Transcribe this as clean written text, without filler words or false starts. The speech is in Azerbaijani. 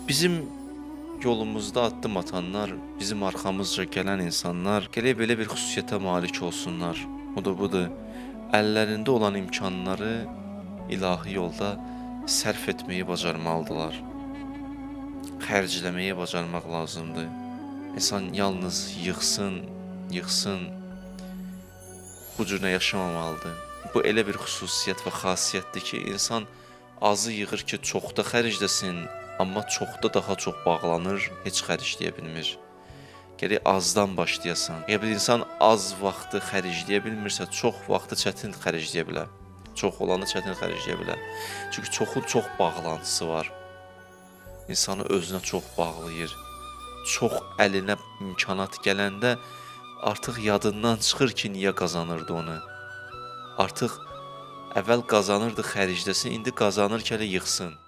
Bizim yolumuzda addım atanlar, bizim arxamızca gələn insanlar gərək belə bir xüsusiyyətə malik olsunlar. O da budur, əllərində olan imkanları ilahi yolda sərf etməyi bacarmalıdırlar. Xərcləməyi bacarmaq lazımdır. İnsan yalnız yığsın, bu cürlə yaşamamalıdır. Bu elə bir xüsusiyyət və xasiyyətdir ki, insan azı yığır ki, çoxda xərcləsin, amma çoxda daha çox bağlanır, heç xərcləyə bilmir. Gərək azdan başlayasan. Əgər bir insan az vaxtı xərcləyə bilmirsə, çox vaxtı çətin xərcləyə bilər. Çox olanı çətin xərcləyə bilər. Çünki çoxun çox bağlantısı var. İnsanı özünə çox bağlayır. Çox əlinə imkanat gələndə artıq yadından çıxır ki, niyə qazanırdı onu. Artıq əvvəl qazanırdı xərcləsin, indi qazanır ki, hələ yığsın.